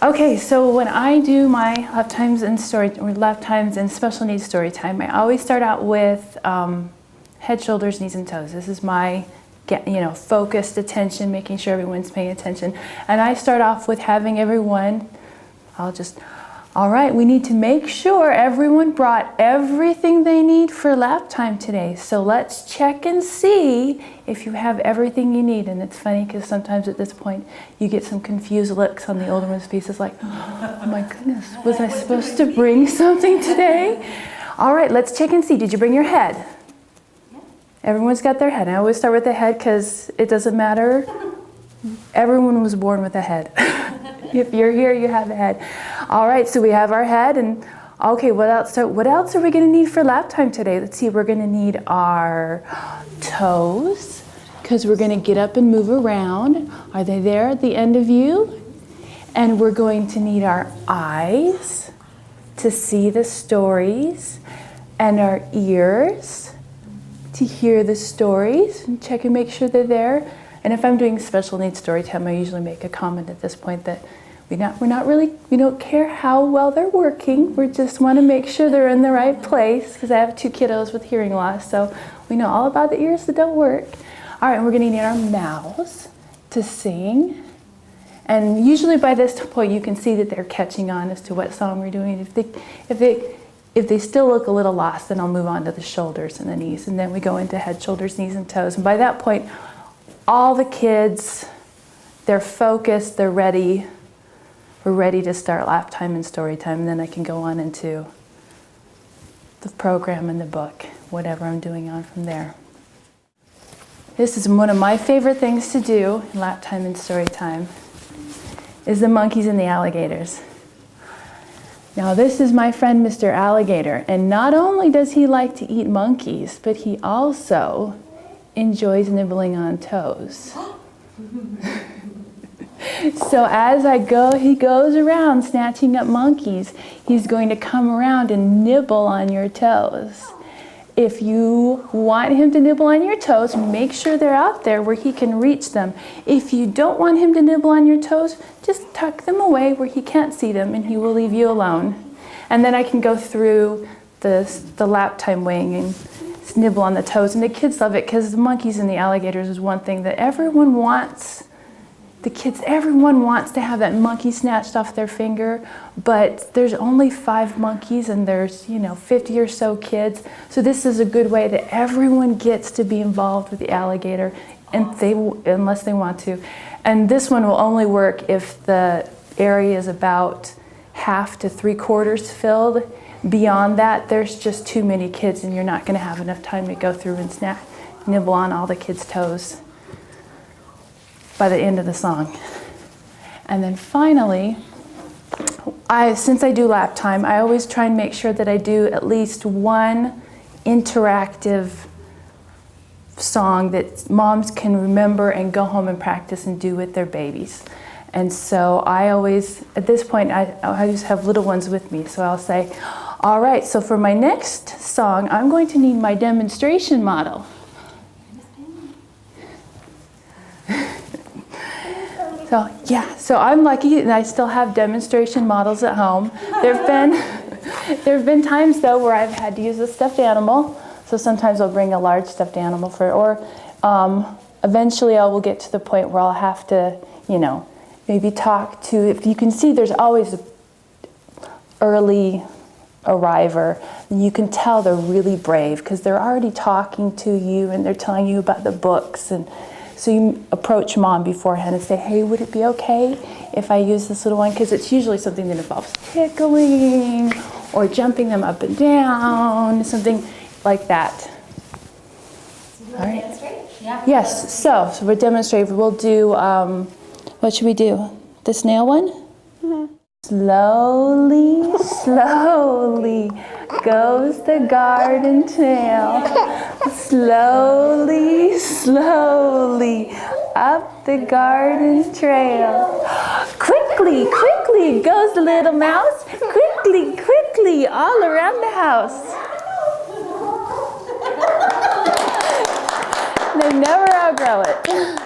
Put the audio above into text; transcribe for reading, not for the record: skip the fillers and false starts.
Okay, so when I do my Laptimes and special needs story time, I always start out with head, shoulders, knees, and toes. This is my focused attention, making sure everyone's paying attention. And I start off with having everyone, all right, we need to make sure everyone brought everything they need for lap time today. So let's check and see if you have everything you need. And it's funny because sometimes at this point you get some confused looks on the older one's faces like, oh my goodness, was I supposed to bring something today? All right, let's check and see. Did you bring your head? Everyone's got their head. I always start with the head because it doesn't matter. Everyone was born with a head. If you're here, you have a head. All right, so we have our head, and okay, what else? So what else are we going to need for lap time today? Let's see, we're going to need our toes because we're going to get up and move around. Are they there at the end of you? And we're going to need our eyes to see the stories and our ears to hear the stories and check and make sure they're there. And if I'm doing special needs story time, I usually make a comment at this point that we don't care how well they're working. We just want to make sure they're in the right place because I have 2 kiddos with hearing loss, so we know all about the ears that don't work. All right, and we're going to need our mouths to sing. And usually by this point you can see that they're catching on as to what song we're doing. If they still look a little lost, then I'll move on to the shoulders and the knees, and then we go into head, shoulders, knees, and toes. And by that point, all the kids, they're focused, they're ready. We're ready to start lap time and story time, and then I can go on into the program and the book, whatever I'm doing on from there. This is one of my favorite things to do in lap time and story time, is the monkeys and the alligators. Now this is my friend Mr. Alligator, and not only does he like to eat monkeys, but he also enjoys nibbling on toes. So as he goes around snatching up monkeys, he's going to come around and nibble on your toes. If you want him to nibble on your toes, make sure they're out there where he can reach them. If you don't want him to nibble on your toes, just tuck them away where he can't see them and he will leave you alone. And then I can go through the lap time wing and nibble on the toes. And the kids love it because the monkeys and the alligators is one thing that everyone wants. Everyone wants to have that monkey snatched off their finger, but there's only 5 monkeys and there's 50 or so kids. So this is a good way that everyone gets to be involved with the alligator, unless they want to. And this one will only work if the area is about half to 3/4 filled. Beyond that, there's just too many kids and you're not going to have enough time to go through and nibble on all the kids' toes by the end of the song. And then finally, since I do lap time, I always try and make sure that I do at least one interactive song that moms can remember and go home and practice and do with their babies. And so I always, at this point, I just have little ones with me, so I'll say, all right, so for my next song, I'm going to need my demonstration model. So I'm lucky and I still have demonstration models at home. There have been times though where I've had to use a stuffed animal. So sometimes I'll bring a large stuffed animal eventually I will get to the point where I'll have to, maybe talk to, if you can see there's always an early arriver. You can tell they're really brave because they're already talking to you and they're telling you about the books. And so you approach mom beforehand and say, hey, would it be okay if I use this little one? Because it's usually something that involves tickling or jumping them up and down, something like that. All right. Demonstrate? Yeah. Yes, so we're demonstrating. We'll do, what should we do? The snail one? Mm-hmm. Slowly, slowly goes the garden snail. Slowly, slowly up the garden trail. Quickly, quickly goes the little mouse. Quickly, quickly all around the house. They never outgrow it.